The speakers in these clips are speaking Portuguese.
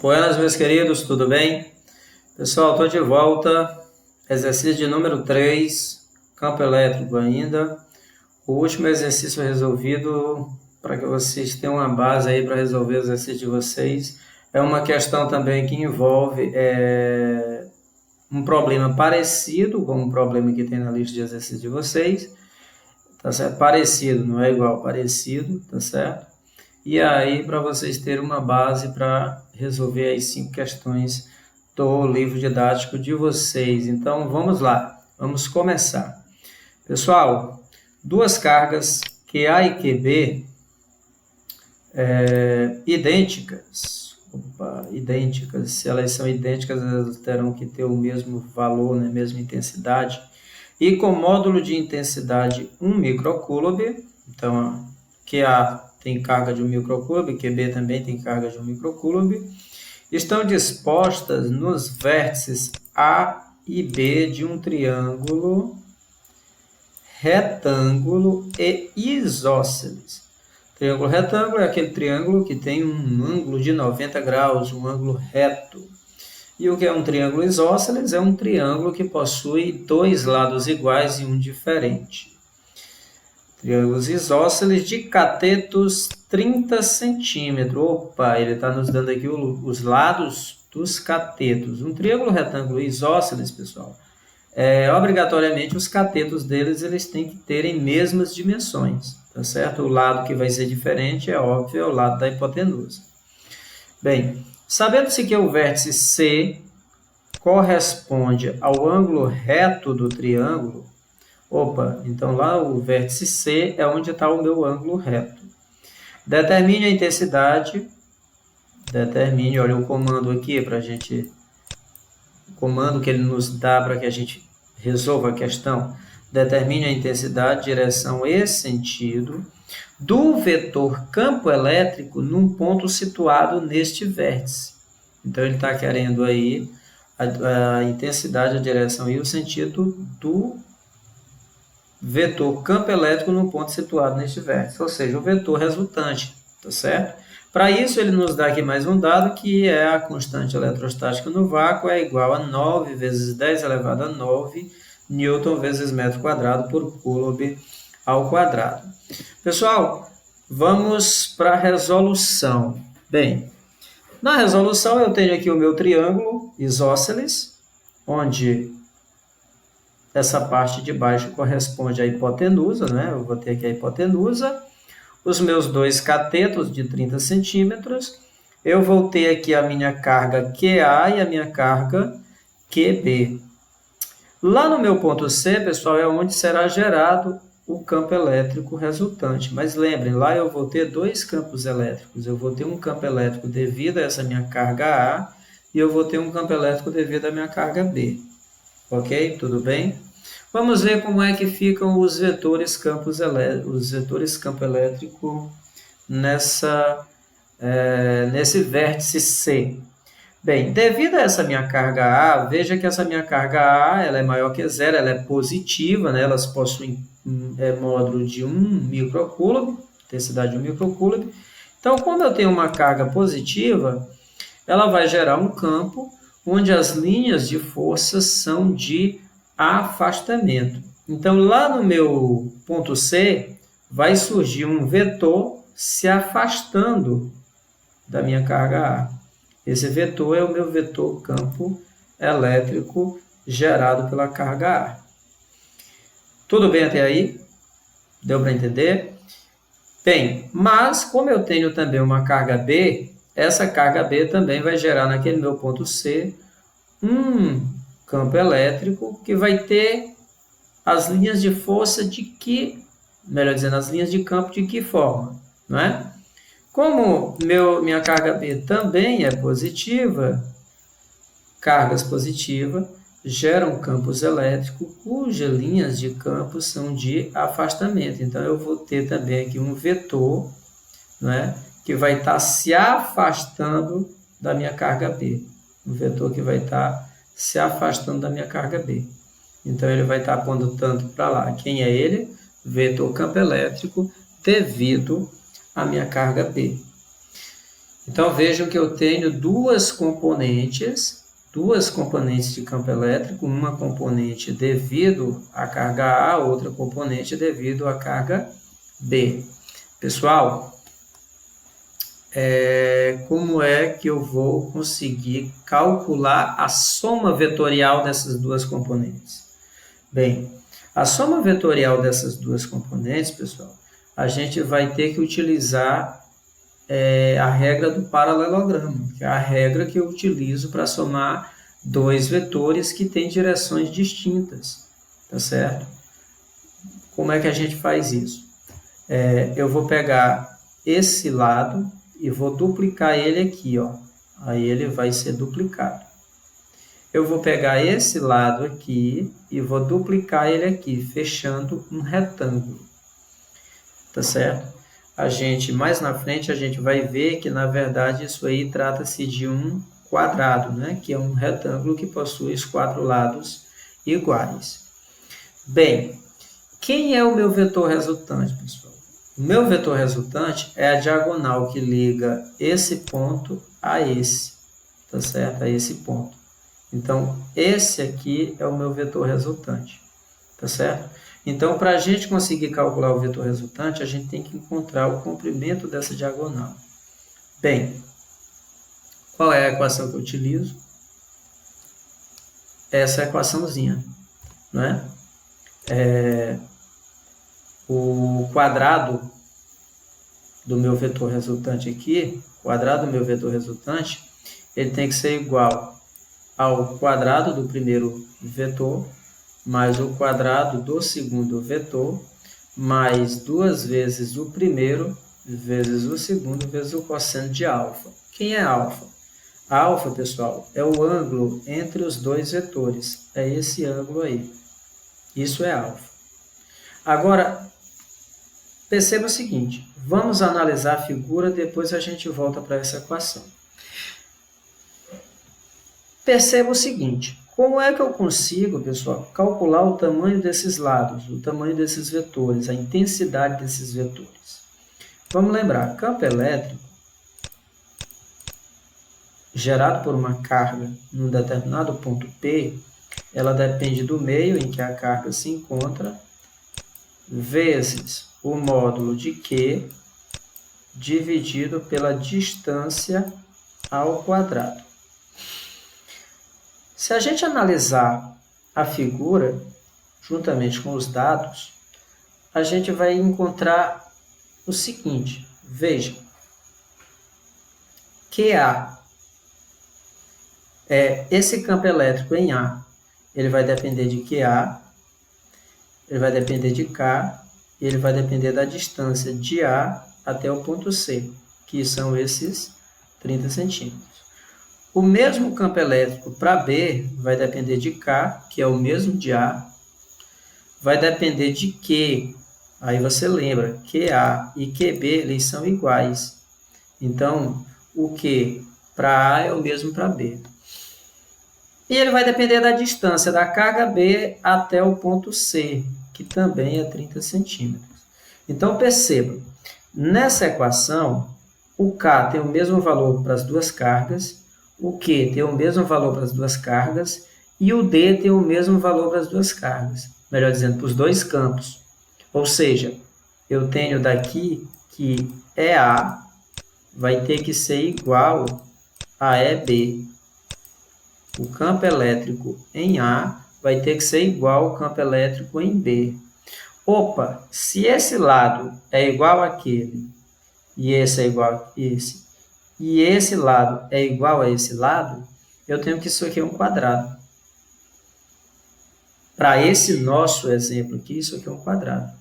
Buenas, meus queridos, tudo bem? Pessoal, estou de volta. Exercício de número 3, campo elétrico ainda. O último exercício resolvido para que vocês tenham uma base aí para resolver o exercício de vocês. É uma questão também que envolve um problema parecido com o problema que tem na lista de exercícios de vocês. Tá certo? Parecido, não é igual, parecido, tá certo? E aí, para vocês terem uma base para resolver as 5 questões do livro didático de vocês. Então, vamos lá, vamos começar. Pessoal, duas cargas QA e QB idênticas. Idênticas. Se elas são idênticas, elas terão que ter o mesmo valor, né, mesma intensidade. E com módulo de intensidade 1 microcoulomb, então QA tem carga de 1 microcoulomb, QB também tem carga de 1 microcoulomb, estão dispostas nos vértices A e B de um triângulo retângulo e isósceles. Triângulo retângulo é aquele triângulo que tem um ângulo de 90 graus, um ângulo reto. E o que é um triângulo isósceles? É um triângulo que possui dois lados iguais e um diferente. Triângulos isósceles de catetos 30 centímetros. Opa, ele está nos dando aqui os lados dos catetos. Um triângulo retângulo isósceles, pessoal, obrigatoriamente os catetos deles eles têm que terem mesmas dimensões, tá certo? O lado que vai ser diferente, é óbvio, é o lado da hipotenusa. Bem, sabendo-se que o vértice C corresponde ao ângulo reto do triângulo, então lá o vértice C é onde está o meu ângulo reto. Determine a intensidade, olha o comando aqui para a gente, o comando que ele nos dá para que a gente resolva a questão. Determine a intensidade, direção e sentido do vetor campo elétrico num ponto situado neste vértice. Então, ele está querendo aí a intensidade, a direção e o sentido do vetor campo elétrico num ponto situado neste vértice, ou seja, o vetor resultante, tá certo? Para isso, ele nos dá aqui mais um dado, que é a constante eletrostática no vácuo é igual a 9 vezes 10 elevado a 9 newton vezes metro quadrado por coulomb ao quadrado. Pessoal, vamos para a resolução. Bem, na resolução eu tenho aqui o meu triângulo isósceles, onde essa parte de baixo corresponde à hipotenusa, né? Eu vou ter aqui a hipotenusa, os meus dois catetos de 30 centímetros, eu vou ter aqui a minha carga QA e a minha carga QB. Lá no meu ponto C, pessoal, é onde será gerado o campo elétrico resultante. Mas lembrem, lá eu vou ter dois campos elétricos. Eu vou ter um campo elétrico devido a essa minha carga A e eu vou ter um campo elétrico devido à minha carga B. Ok? Tudo bem? Vamos ver como é que ficam os vetores campo elétrico nesse vértice C. Bem, devido a essa minha carga A, veja que essa minha carga A ela é maior que zero, ela é positiva, né? Elas possuem módulo de 1 microcoulomb, intensidade de 1 microcoulomb. Então, como eu tenho uma carga positiva, ela vai gerar um campo onde as linhas de força são de afastamento. Então, lá no meu ponto C, vai surgir um vetor se afastando da minha carga A. Esse vetor é o meu vetor campo elétrico gerado pela carga A. Tudo bem até aí? Deu para entender? Bem, mas como eu tenho também uma carga B, essa carga B também vai gerar naquele meu ponto C um campo elétrico que vai ter as linhas de força de que, melhor dizendo, as linhas de campo de que forma, não é? Como minha carga B também é positiva, cargas positivas geram campos elétricos cujas linhas de campo são de afastamento. Então, eu vou ter também aqui um vetor, não é? Que vai estar se afastando da minha carga B. Um vetor que vai estar se afastando da minha carga B. Então, ele vai estar apontando para lá. Quem é ele? Vetor campo elétrico devido a minha carga B. Então, vejam que eu tenho duas componentes de campo elétrico, uma componente devido à carga A, outra componente devido à carga B. Pessoal, como é que eu vou conseguir calcular a soma vetorial dessas duas componentes? Bem, a soma vetorial dessas duas componentes, pessoal, a gente vai ter que utilizar a regra do paralelogramo, que é a regra que eu utilizo para somar dois vetores que têm direções distintas, tá certo? Como é que a gente faz isso? Eu vou pegar esse lado e vou duplicar ele aqui, ó. Aí ele vai ser duplicado. Eu vou pegar esse lado aqui e vou duplicar ele aqui, fechando um retângulo, tá certo? Mais na frente, a gente vai ver que, na verdade, isso aí trata-se de um quadrado, né? Que é um retângulo que possui os quatro lados iguais. Bem, quem é o meu vetor resultante, pessoal? O meu vetor resultante é a diagonal que liga esse ponto a esse, tá certo? A esse ponto. Então, esse aqui é o meu vetor resultante, tá certo? Então, para a gente conseguir calcular o vetor resultante, a gente tem que encontrar o comprimento dessa diagonal. Bem, qual é a equação que eu utilizo? Essa equaçãozinha, não é? O quadrado do meu vetor resultante aqui, ele tem que ser igual ao quadrado do primeiro vetor, mais o quadrado do segundo vetor, mais 2 vezes o primeiro, vezes o segundo, vezes o cosseno de alfa. Quem é alfa? Alfa, pessoal, é o ângulo entre os dois vetores. É esse ângulo aí. Isso é alfa. Agora, perceba o seguinte. Vamos analisar a figura, depois a gente volta para essa equação. Perceba o seguinte. Como é que eu consigo, pessoal, calcular o tamanho desses lados, o tamanho desses vetores, a intensidade desses vetores? Vamos lembrar, campo elétrico gerado por uma carga num determinado ponto P, ela depende do meio em que a carga se encontra, vezes o módulo de Q, dividido pela distância ao quadrado. Se a gente analisar a figura, juntamente com os dados, a gente vai encontrar o seguinte, veja, QA, esse campo elétrico em A, ele vai depender de QA, ele vai depender de K, e ele vai depender da distância de A até o ponto C, que são esses 30 centímetros. O mesmo campo elétrico para B vai depender de K, que é o mesmo de A, vai depender de Q, aí você lembra, QA e QB eles são iguais. Então, o Q para A é o mesmo para B. E ele vai depender da distância da carga B até o ponto C, que também é 30 centímetros. Então, perceba, nessa equação, o K tem o mesmo valor para as duas cargas, o Q tem o mesmo valor para as duas cargas e o D tem o mesmo valor para as duas cargas, melhor dizendo, para os dois campos. Ou seja, eu tenho daqui que EA vai ter que ser igual a EB. O campo elétrico em A vai ter que ser igual ao campo elétrico em B. Opa, se esse lado é igual àquele, e esse é igual a esse, e esse lado é igual a esse lado, eu tenho que isso aqui é um quadrado. Para esse nosso exemplo aqui, isso aqui é um quadrado.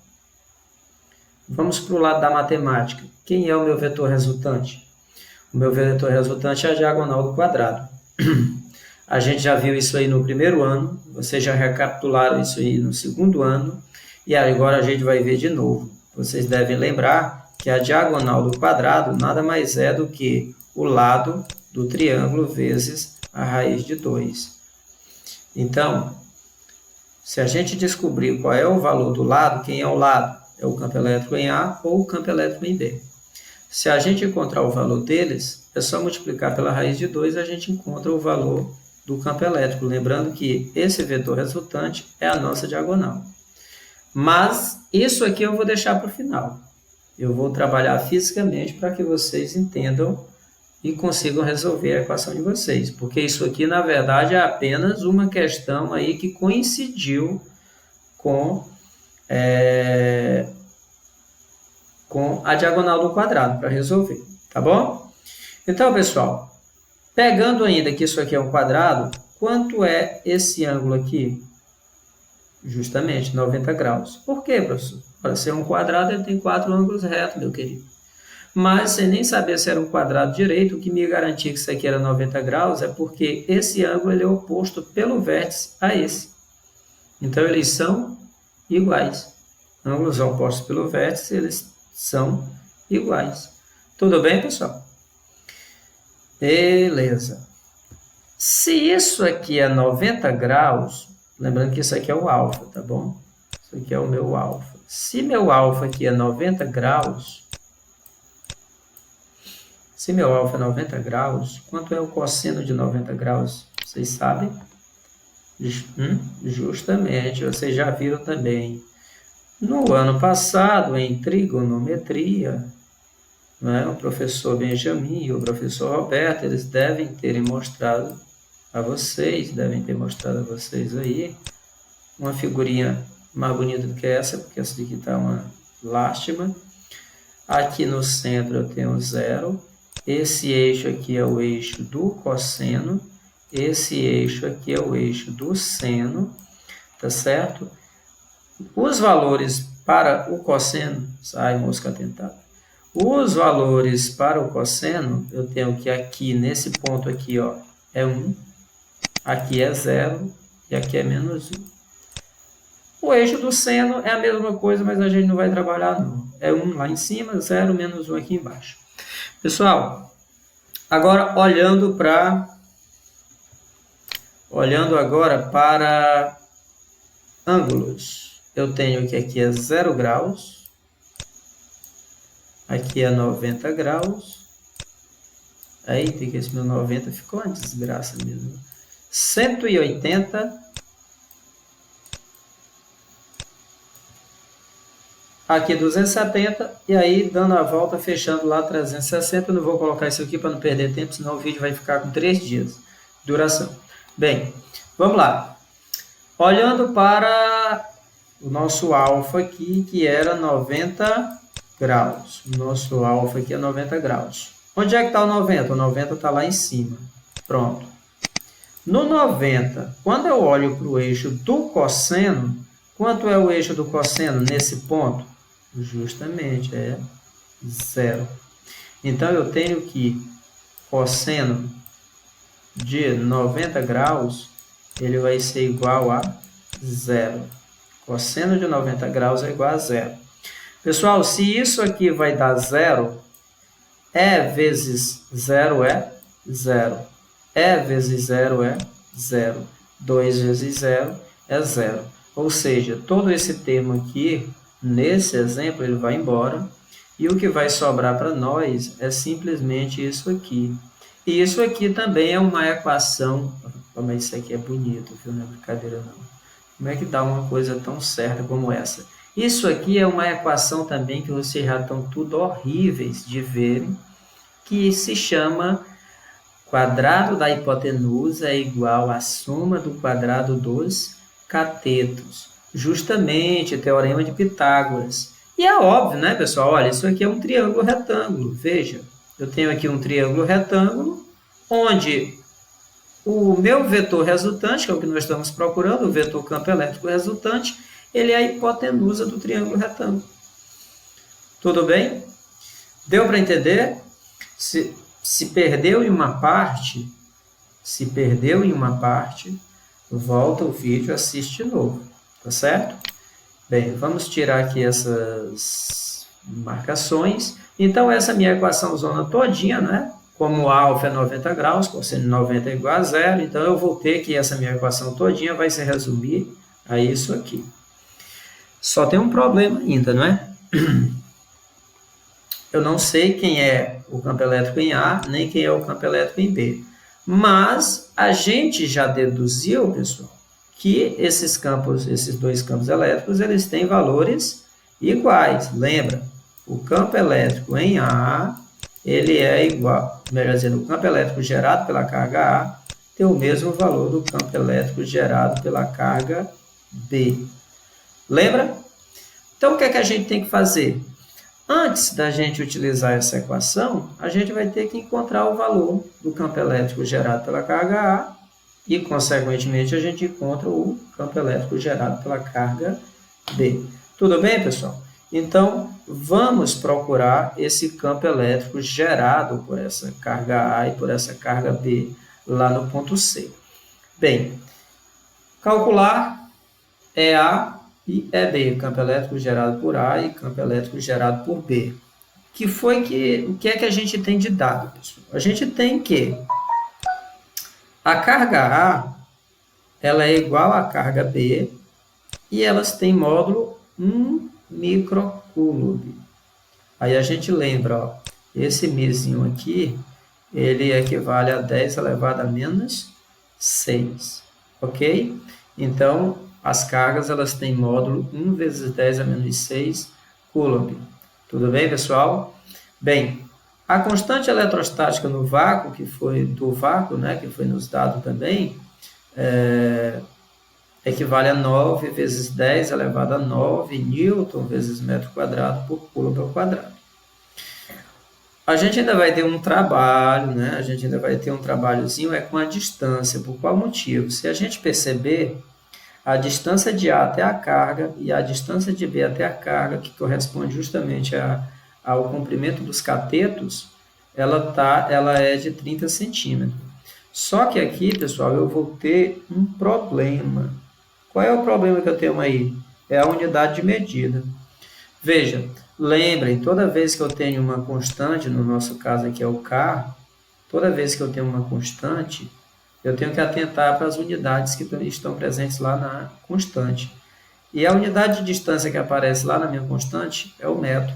Vamos para o lado da matemática. Quem é o meu vetor resultante? O meu vetor resultante é a diagonal do quadrado. A gente já viu isso aí no primeiro ano, vocês já recapitularam isso aí no segundo ano, e agora a gente vai ver de novo. Vocês devem lembrar que a diagonal do quadrado nada mais é do que o lado do triângulo vezes a raiz de 2. Então, se a gente descobrir qual é o valor do lado, quem é o lado? É o campo elétrico em A ou o campo elétrico em B. Se a gente encontrar o valor deles, é só multiplicar pela raiz de 2 e a gente encontra o valor do campo elétrico. Lembrando que esse vetor resultante é a nossa diagonal. Mas isso aqui eu vou deixar para o final. Eu vou trabalhar fisicamente para que vocês entendam e consigam resolver a equação de vocês. Porque isso aqui, na verdade, é apenas uma questão aí que coincidiu com a diagonal do quadrado para resolver, tá bom? Então, pessoal, pegando ainda que isso aqui é um quadrado, quanto é esse ângulo aqui? Justamente 90 graus. Por quê, professor? Para ser um quadrado, ele tem 4 ângulos retos, meu querido. Mas, sem nem saber se era um quadrado direito, o que me garantia que isso aqui era 90 graus é porque esse ângulo ele é oposto pelo vértice a esse. Então, eles são iguais. Ângulos opostos pelo vértice, eles são iguais. Tudo bem, pessoal? Beleza. Se isso aqui é 90 graus, lembrando que isso aqui é o alfa, tá bom? Isso aqui é o meu alfa. Se meu alfa aqui é 90 graus, quanto é o cosseno de 90 graus? Vocês sabem? Justamente, vocês já viram também. No ano passado, em trigonometria, né, o professor Benjamin e o professor Roberto, eles devem ter mostrado a vocês aí, uma figurinha mais bonita do que essa, porque essa daqui está uma lástima. Aqui no centro eu tenho 0. Esse eixo aqui é o eixo do cosseno. Esse eixo aqui é o eixo do seno, tá certo? Os valores para o cosseno, sai mosca tentada. Os valores para o cosseno, eu tenho que aqui, nesse ponto aqui, ó, é 1, aqui é 0 e aqui é menos 1. O eixo do seno é a mesma coisa, mas a gente não vai trabalhar não. É 1 lá em cima, 0, menos 1 aqui embaixo. Pessoal, agora olhando agora para ângulos. Eu tenho que aqui é 0 graus, aqui é 90 graus. Aí tem que esse meu 90 ficou uma desgraça mesmo. 180. Aqui 270 e aí dando a volta, fechando lá 360. Eu não vou colocar isso aqui para não perder tempo, senão o vídeo vai ficar com 3 dias de duração. Bem, vamos lá. Olhando para o nosso alfa aqui, que era 90 graus. O nosso alfa aqui é 90 graus. Onde é que está o 90? O 90 está lá em cima. Pronto. No 90, quando eu olho para o eixo do cosseno, quanto é o eixo do cosseno nesse ponto? Justamente, é 0. Então, eu tenho que cosseno de 90 graus, ele vai ser igual a 0. Cosseno de 90 graus é igual a 0. Pessoal, se isso aqui vai dar 0, E vezes 0 é 0. E vezes 0 é 0. 2 vezes 0 é 0. Ou seja, todo esse termo aqui, nesse exemplo, ele vai embora. E o que vai sobrar para nós é simplesmente isso aqui. E isso aqui também é uma equação. Mas isso aqui é bonito, viu? Não é brincadeira não. Como é que dá uma coisa tão certa como essa? Isso aqui é uma equação também que vocês já estão tudo horríveis de verem, que se chama quadrado da hipotenusa é igual à soma do quadrado dos catetos. Justamente, teorema de Pitágoras. E é óbvio, né, pessoal? Olha, isso aqui é um triângulo retângulo. Veja, eu tenho aqui um triângulo retângulo, onde o meu vetor resultante, que é o que nós estamos procurando, o vetor campo elétrico resultante, ele é a hipotenusa do triângulo retângulo. Tudo bem? Deu para entender? Se perdeu em uma parte, volta o vídeo e assiste de novo, tá certo? Bem, vamos tirar aqui essas marcações. Então, essa minha equação zona todinha, né? Como alfa é 90 graus, cosseno 90 é igual a 0, então eu vou ter que essa minha equação todinha vai se resumir a isso aqui. Só tem um problema ainda, não é? Eu não sei quem é o campo elétrico em A, nem quem é o campo elétrico em B. Mas a gente já deduziu, pessoal, que esses dois campos elétricos, eles têm valores iguais. Lembra? O campo elétrico em A, ele é igual, melhor dizendo, o campo elétrico gerado pela carga A tem o mesmo valor do campo elétrico gerado pela carga B. Lembra? Então, o que é que a gente tem que fazer? Antes da gente utilizar essa equação, a gente vai ter que encontrar o valor do campo elétrico gerado pela carga A e, consequentemente, a gente encontra o campo elétrico gerado pela carga B. Tudo bem, pessoal? Então, vamos procurar esse campo elétrico gerado por essa carga A e por essa carga B lá no ponto C. Bem, calcular é A e é B, campo elétrico gerado por A e campo elétrico gerado por B. O que é que a gente tem de dado, pessoal? A gente tem que a carga A ela é igual à carga B e elas têm módulo 1 microcoulomb. Aí a gente lembra, ó, esse μzinho aqui, ele equivale a 10 elevado a menos 6, ok? Então, as cargas elas têm módulo 1 vezes 10 a menos 6 coulomb. Tudo bem, pessoal? Bem, a constante eletrostática no vácuo, que foi do vácuo, né, que foi nos dado também, equivale a 9 vezes 10 elevado a 9 newton vezes metro quadrado por coulomb ao quadrado. A gente ainda vai ter um trabalho, né? A gente ainda vai ter um trabalhozinho com a distância. Por qual motivo? Se a gente perceber, a distância de A até a carga e a distância de B até a carga, que corresponde justamente ao comprimento dos catetos, ela é de 30 centímetros. Só que aqui, pessoal, eu vou ter um problema. Qual é o problema que eu tenho aí? É a unidade de medida. Veja, lembrem, toda vez que eu tenho uma constante, no nosso caso aqui é o K, toda vez que eu tenho uma constante, eu tenho que atentar para as unidades que estão presentes lá na constante. E a unidade de distância que aparece lá na minha constante é o metro.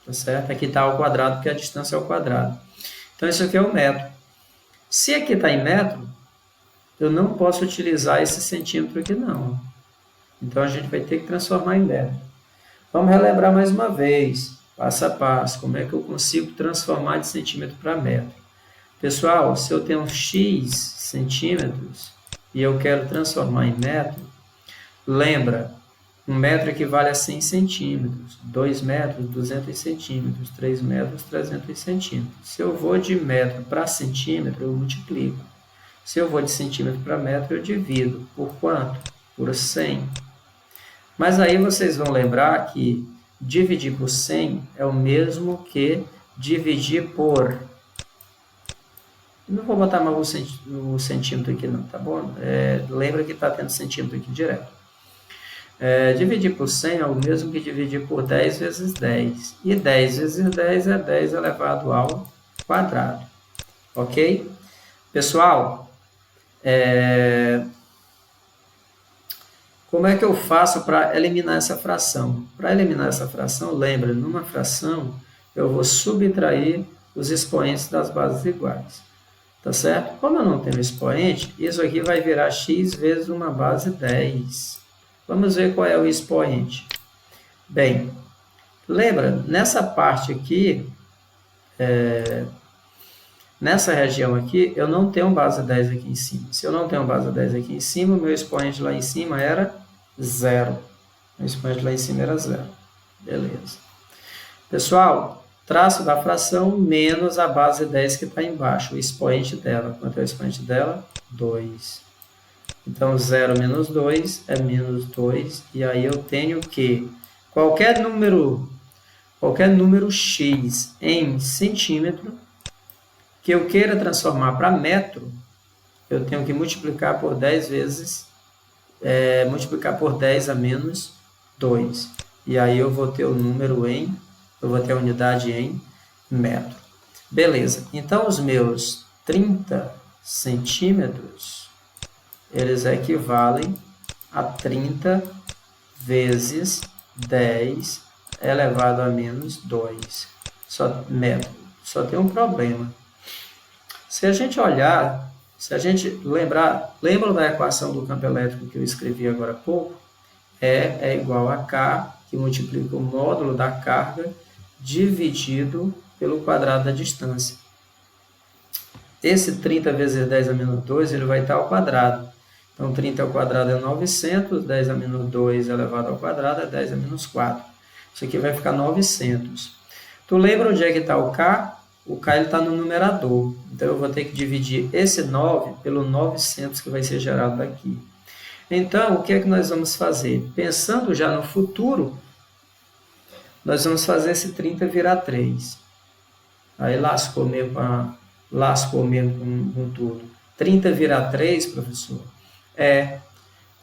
Tá certo? Aqui está ao quadrado, porque a distância é ao quadrado. Então, isso aqui é o metro. Se aqui está em metro, eu não posso utilizar esse centímetro aqui, não. Então, a gente vai ter que transformar em metro. Vamos relembrar mais uma vez, passo a passo, como é que eu consigo transformar de centímetro para metro. Pessoal, se eu tenho x centímetros e eu quero transformar em metro, lembra, 1 metro equivale a 100 centímetros, 2 metros, 200 centímetros, 3 metros, 300 centímetros. Se eu vou de metro para centímetro, eu multiplico. Se eu vou de centímetro para metro, eu divido. Por quanto? Por 100. Mas aí vocês vão lembrar que dividir por 100 é o mesmo que dividir por... Não vou botar mais o centímetro aqui não, tá bom? Lembra que está tendo centímetro aqui direto. Dividir por 100 é o mesmo que dividir por 10 vezes 10. E 10 vezes 10 é 10 elevado ao quadrado. Ok? Pessoal, como é que eu faço para eliminar essa fração? Para eliminar essa fração, lembra, numa fração, eu vou subtrair os expoentes das bases iguais. Tá certo? Como eu não tenho expoente, isso aqui vai virar x vezes uma base 10. Vamos ver qual é o expoente. Bem, lembra, nessa parte aqui, nessa região aqui, eu não tenho base 10 aqui em cima. Se eu não tenho base 10 aqui em cima, o meu expoente lá em cima era 0. O expoente lá em cima era 0. Beleza. Pessoal, traço da fração menos a base 10 que está embaixo, o expoente dela. Quanto é o expoente dela? 2. Então, 0 menos 2 é menos 2. E aí eu tenho que qualquer número x em centímetro que eu queira transformar para metro, eu tenho que multiplicar por 10 vezes, multiplicar por 10 a menos 2. E aí eu vou ter o número eu vou ter a unidade em metro. Beleza, então os meus 30 centímetros, eles equivalem a 30 vezes 10 elevado a menos 2. metro. Só tem um problema. Se a gente olhar, se a gente lembra da equação do campo elétrico que eu escrevi agora há pouco? E é igual a K, que multiplica o módulo da carga, dividido pelo quadrado da distância. Esse 30 vezes 10 a menos 2, ele vai estar ao quadrado. Então, 30 ao quadrado é 900, 10 a menos 2 elevado ao quadrado é 10 a menos 4. Isso aqui vai ficar 900. Tu lembra onde é que está o K? O K está no numerador. Então, eu vou ter que dividir esse 9 pelo 900 que vai ser gerado daqui. Então, o que é que nós vamos fazer? Pensando já no futuro, nós vamos fazer esse 30 virar 3. Aí lascou mesmo com tudo. 30 virar 3, professor?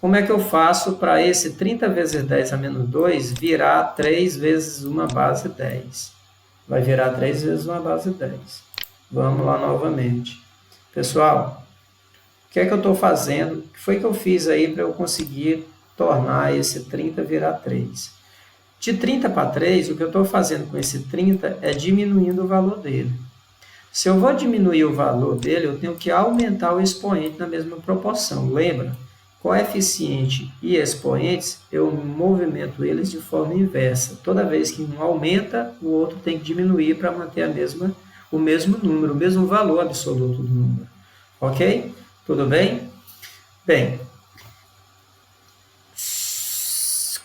Como é que eu faço para esse 30 vezes 10 a menos 2 virar 3 vezes uma base 10? Vai virar 3 vezes uma base 10. Vamos lá novamente. Pessoal, o que é que eu estou fazendo? O que foi que eu fiz aí para eu conseguir tornar esse 30 virar 3? De 30 para 3, o que eu estou fazendo com esse 30 é diminuindo o valor dele. Se eu vou diminuir o valor dele, eu tenho que aumentar o expoente na mesma proporção. Lembra? Coeficiente e expoentes, eu movimento eles de forma inversa. Toda vez que um aumenta, o outro tem que diminuir para manter o mesmo número, o mesmo valor absoluto do número. Ok? Tudo bem? Bem,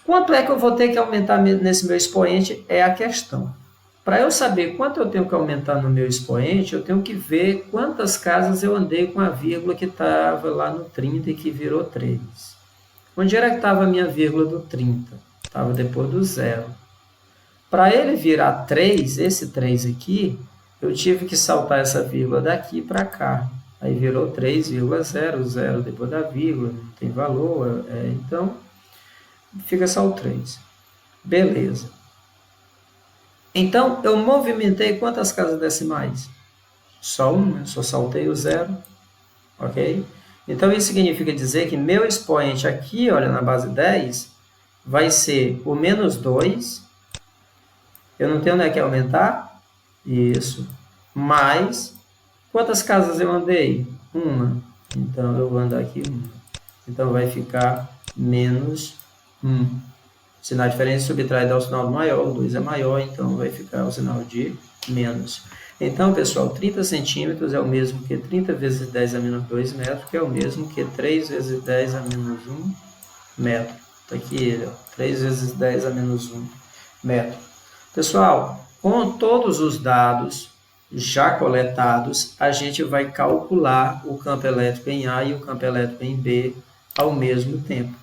quanto é que eu vou ter que aumentar nesse meu expoente é a questão. Para eu saber quanto eu tenho que aumentar no meu expoente, eu tenho que ver quantas casas eu andei com a vírgula que estava lá no 30 e que virou 3. Onde era que estava a minha vírgula do 30? Estava depois do zero. Para ele virar 3, esse 3 aqui, eu tive que saltar essa vírgula daqui para cá. Aí virou 3,00 depois da vírgula, não tem valor, então fica só o 3. Beleza. Então, eu movimentei quantas casas decimais? Só uma, só saltei o 0, ok? Então, isso significa dizer que meu expoente aqui, olha, na base 10, vai ser o menos 2, eu não tenho onde é que aumentar, isso, mais, quantas casas eu andei? Uma, então eu vou andar aqui uma, então vai ficar menos 1. Sinal diferente subtrai dá o sinal do maior, o 2 é maior, então vai ficar o sinal de menos. Então, pessoal, 30 centímetros é o mesmo que 30 vezes 10 a menos 2 metros, que é o mesmo que 3 vezes 10 a menos 1 metro. Está aqui ele, ó, 3 vezes 10 a menos 1 metro. Pessoal, com todos os dados já coletados, a gente vai calcular o campo elétrico em A e o campo elétrico em B ao mesmo tempo.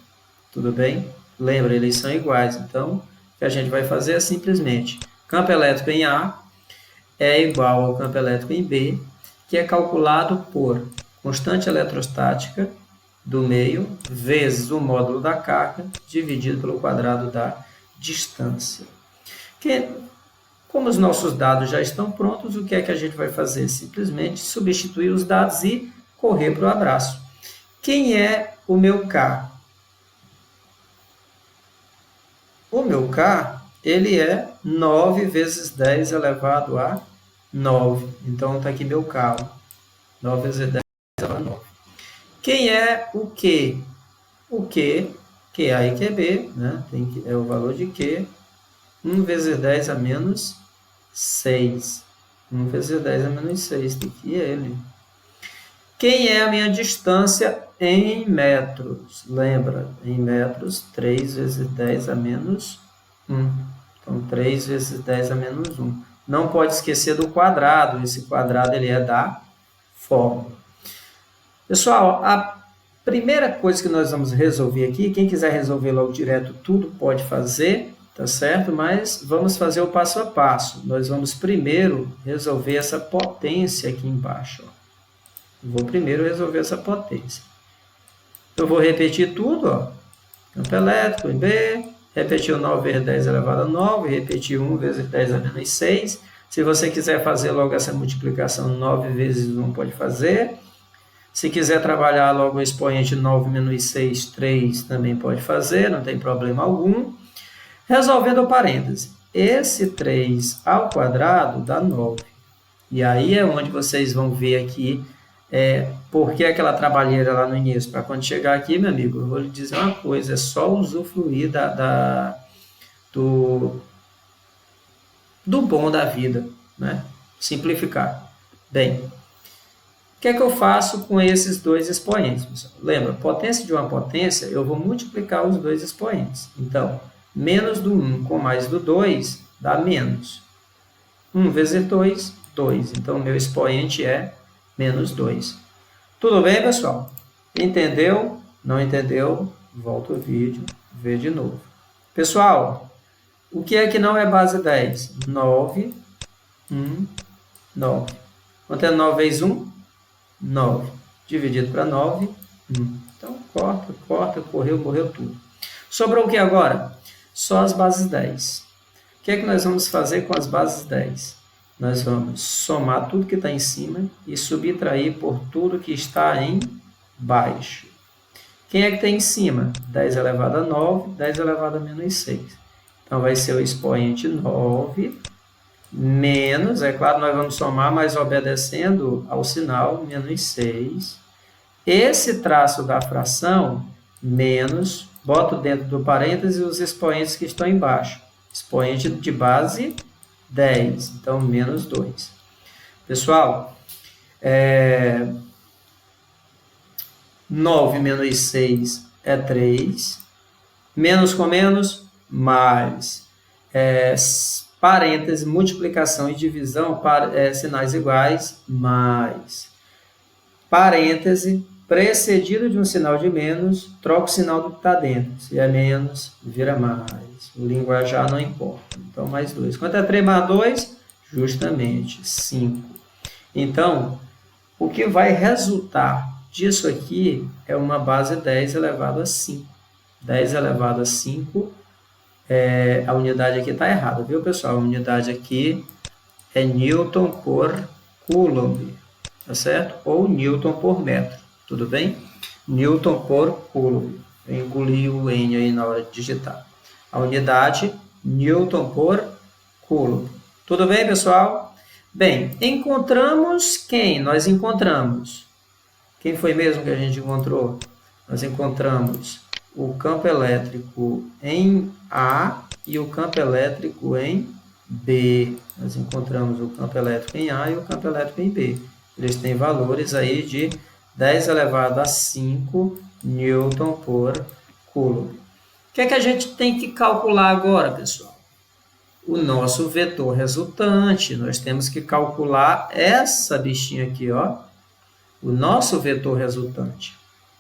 Tudo bem? Lembra, eles são iguais. Então, o que a gente vai fazer é simplesmente campo elétrico em A é igual ao campo elétrico em B, que é calculado por constante eletrostática do meio vezes o módulo da carga dividido pelo quadrado da distância. Como os nossos dados já estão prontos, o que é que a gente vai fazer? Simplesmente substituir os dados e correr para o abraço. Quem é o meu K? O meu K, ele é 9 vezes 10 elevado a 9. Então, está aqui meu K. 9 vezes 10 elevado a 9. Quem é o Q? O Q, QA e QB, né? É o valor de Q. 1 vezes 10 a menos 6. 1 vezes 10 a menos 6. Tem aqui ele. Quem é a minha distância em metros? Lembra, em metros, 3 vezes 10 a menos 1. Então, 3 vezes 10 a menos 1. Não pode esquecer do quadrado. Esse quadrado ele é da fórmula. Pessoal, a primeira coisa que nós vamos resolver aqui, quem quiser resolver logo direto, tudo pode fazer, tá certo? Mas vamos fazer o passo a passo. Nós vamos primeiro resolver essa potência aqui embaixo, ó. Vou primeiro resolver essa potência. Eu vou repetir tudo, ó. Campo elétrico em B, repetir o 9 vezes 10 elevado a 9, repetir 1 vezes 10 a menos 6. Se você quiser fazer logo essa multiplicação, 9 vezes 1 pode fazer. Se quiser trabalhar logo o expoente 9 menos 6, 3, também pode fazer, não tem problema algum. Resolvendo o parêntese. esse 3 ao quadrado dá 9. E aí é onde vocês vão ver aqui por que aquela trabalheira lá no início. Para quando chegar aqui, meu amigo, eu vou lhe dizer uma coisa, é só usufruir do bom da vida, né? Simplificar. Bem, o que é que eu faço com esses dois expoentes, pessoal? Lembra, potência de uma potência, eu vou multiplicar os dois expoentes. Então, menos do 1 com mais do 2 dá menos. 1 vezes 2, 2. Então, meu expoente é menos 2. Tudo bem, pessoal? Entendeu? Não entendeu? Volta o vídeo, vê de novo. Pessoal, o que é que não é base 10? 9, 1, 9. Quanto é 9 vezes 1? 9. Dividido para 9, 1. Então, corta, correu tudo. Sobrou o que agora? Só as bases 10. O que é que nós vamos fazer com as bases 10? Nós vamos somar tudo que está em cima e subtrair por tudo que está embaixo. Quem é que tem em cima? 10 elevado a 9, 10 elevado a menos 6. Então, vai ser o expoente 9 menos, é claro, nós vamos somar, mas obedecendo ao sinal, menos 6. Esse traço da fração, menos, boto dentro do parêntese os expoentes que estão embaixo. Expoente de base, 10. Então, menos 2. Pessoal, 9 menos 6 é 3. Menos com menos, mais. Parêntese, multiplicação e divisão, sinais iguais, mais. Parêntese, precedido de um sinal de menos, troca o sinal do que está dentro. Se é menos, vira mais. O linguajar não importa. Então, mais 2. Quanto é 3 mais 2? Justamente, 5. Então, o que vai resultar disso aqui é uma base 10 elevado a 5. 10 elevado a 5, a unidade aqui está errada, viu, pessoal? A unidade aqui é Newton por Coulomb, tá certo? Ou Newton por metro, tudo bem? Newton por Coulomb. Eu engoli o N aí na hora de digitar. A unidade, Newton por Coulomb. Tudo bem, pessoal? Bem, encontramos quem? Nós encontramos. Quem foi mesmo que a gente encontrou? Nós encontramos o campo elétrico em A e o campo elétrico em B. Nós encontramos o campo elétrico em A e o campo elétrico em B. Eles têm valores aí de 10 elevado a 5 Newton por Coulomb. O que é que a gente tem que calcular agora, pessoal? O nosso vetor resultante. Nós temos que calcular essa bichinha aqui, ó. O nosso vetor resultante.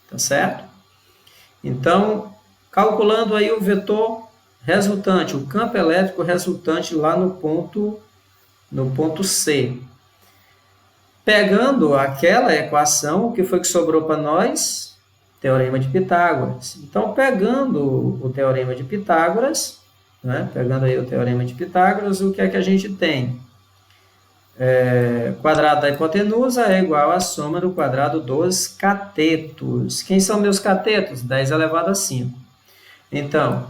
Tá certo? Então, calculando aí o vetor resultante, o campo elétrico resultante lá no ponto C. Pegando aquela equação, o que foi que sobrou para nós? Teorema de Pitágoras. Então, pegando o Teorema de Pitágoras, né? Pegando aí o Teorema de Pitágoras, o que é que a gente tem? Quadrado da hipotenusa é igual à soma do quadrado dos catetos. Quem são meus catetos? 10 elevado a 5. Então,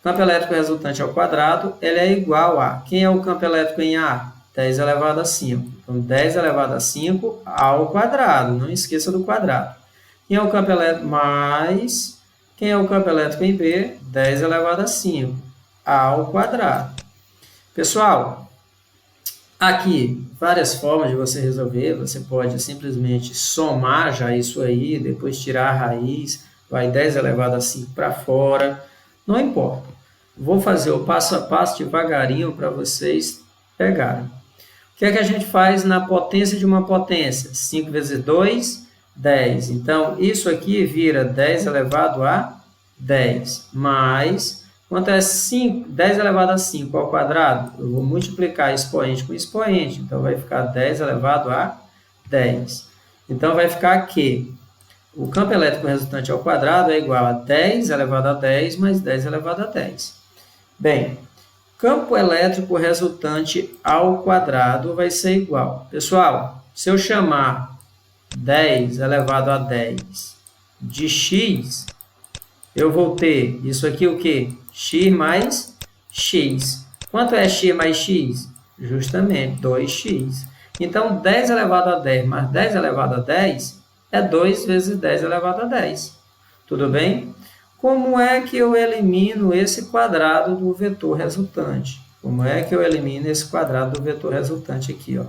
campo elétrico resultante ao quadrado, ele é igual a... Quem é o campo elétrico em A? 10 elevado a 5. Então, 10 elevado a 5 ao quadrado. Não esqueça do quadrado. Quem é o campo elétrico mais... Quem é o campo elétrico em B? 10 elevado a 5 ao quadrado. Pessoal... Aqui, várias formas de você resolver. Você pode simplesmente somar já isso aí, depois tirar a raiz, vai 10 elevado a 5 para fora. Não importa. Vou fazer o passo a passo devagarinho para vocês pegarem. O que é que a gente faz na potência de uma potência? 5 vezes 2, 10. Então, isso aqui vira 10 elevado a 10, mais... Quanto é 10 elevado a 5 ao quadrado? Eu vou multiplicar expoente com expoente. Então, vai ficar 10 elevado a 10. Então, vai ficar que o campo elétrico resultante ao quadrado é igual a 10 elevado a 10 mais 10 elevado a 10. Bem, campo elétrico resultante ao quadrado vai ser igual. Pessoal, se eu chamar 10 elevado a 10 de x, eu vou ter isso aqui o quê? X mais x. Quanto é x mais x? Justamente 2x. Então, 10 elevado a 10 mais 10 elevado a 10 é 2 vezes 10 elevado a 10. Tudo bem? Como é que eu elimino esse quadrado do vetor resultante? Como é que eu elimino esse quadrado do vetor resultante aqui, ó?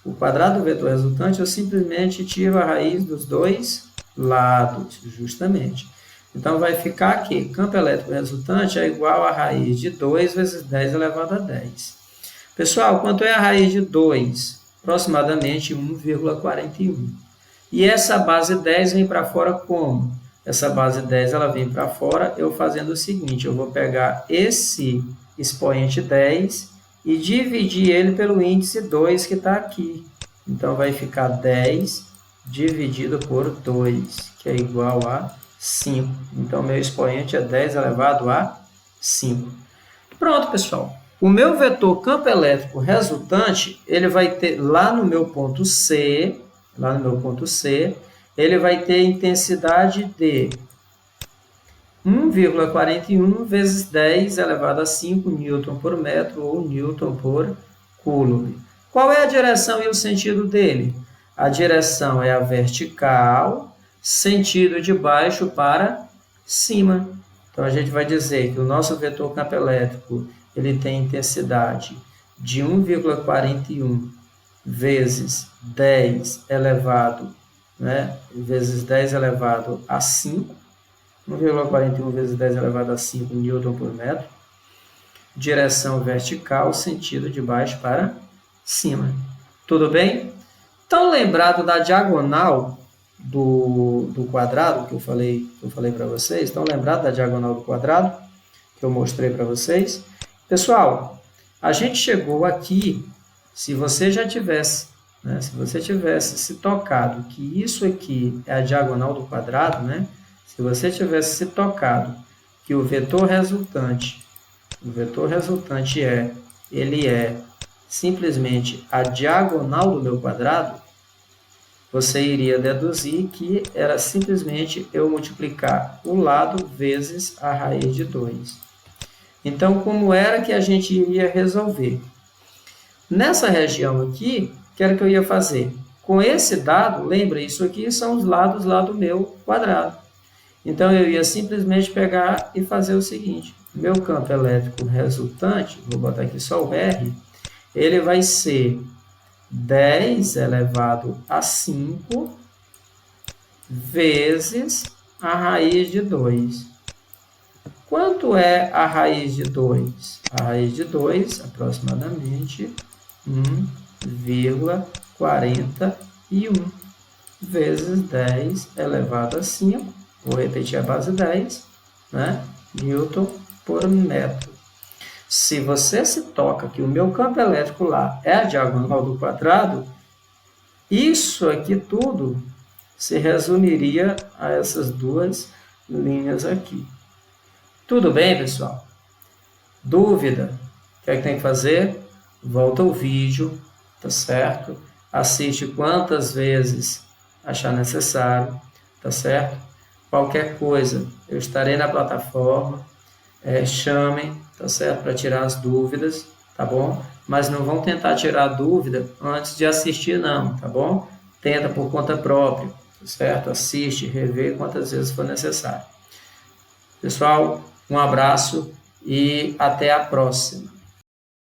O quadrado do vetor resultante, eu simplesmente tiro a raiz dos dois lados, justamente. Então, vai ficar aqui, campo elétrico resultante é igual a raiz de 2 vezes 10 elevado a 10. Pessoal, quanto é a raiz de 2? Aproximadamente 1,41. E essa base 10 vem para fora como? Essa base 10 ela vem para fora eu fazendo o seguinte, eu vou pegar esse expoente 10 e dividir ele pelo índice 2 que está aqui. Então, vai ficar 10 dividido por 2, que é igual a 5. Então, meu expoente é 10 elevado a 5. Pronto, pessoal. O meu vetor campo elétrico resultante, ele vai ter lá no meu ponto C, ele vai ter intensidade de 1,41 vezes 10 elevado a 5 newton por metro ou newton por coulomb. Qual é a direção e o sentido dele? A direção é a vertical, sentido de baixo para cima. Então, a gente vai dizer que o nosso vetor campo elétrico ele tem intensidade de 1,41 vezes 10 elevado, vezes 10 elevado a 5. 1,41 vezes 10 elevado a 5 newton por metro. Direção vertical, sentido de baixo para cima. Tudo bem? Então, lembrado da diagonal do quadrado que eu falei para vocês? Estão lembrados da diagonal do quadrado que eu mostrei para vocês? Pessoal, a gente chegou aqui, se você já tivesse, se você tivesse se tocado que isso aqui é a diagonal do quadrado, se você tivesse se tocado que o vetor resultante ele é simplesmente a diagonal do meu quadrado, você iria deduzir que era simplesmente eu multiplicar o lado vezes a raiz de 2. Então, como era que a gente iria resolver? Nessa região aqui, o que era que eu ia fazer? Com esse dado, lembra, isso aqui são os lados lá do meu quadrado. Então, eu ia simplesmente pegar e fazer o seguinte. Meu campo elétrico resultante, vou botar aqui só o R, ele vai ser 10 elevado a 5 vezes a raiz de 2. Quanto é a raiz de 2? A raiz de 2, aproximadamente 1,41 vezes 10 elevado a 5. Vou repetir a base 10, newton por metro. Se você se toca que o meu campo elétrico lá é a diagonal do quadrado, isso aqui tudo se resumiria a essas duas linhas aqui. Tudo bem, pessoal? Dúvida? O que é que tem que fazer? Volta o vídeo, tá certo? Assiste quantas vezes achar necessário, tá certo? Qualquer coisa, eu estarei na plataforma, chamem, tá certo? Para tirar as dúvidas, tá bom? Mas não vão tentar tirar a dúvida antes de assistir, não, tá bom? Tenta por conta própria, tá certo? Assiste, revê quantas vezes for necessário. Pessoal, um abraço e até a próxima.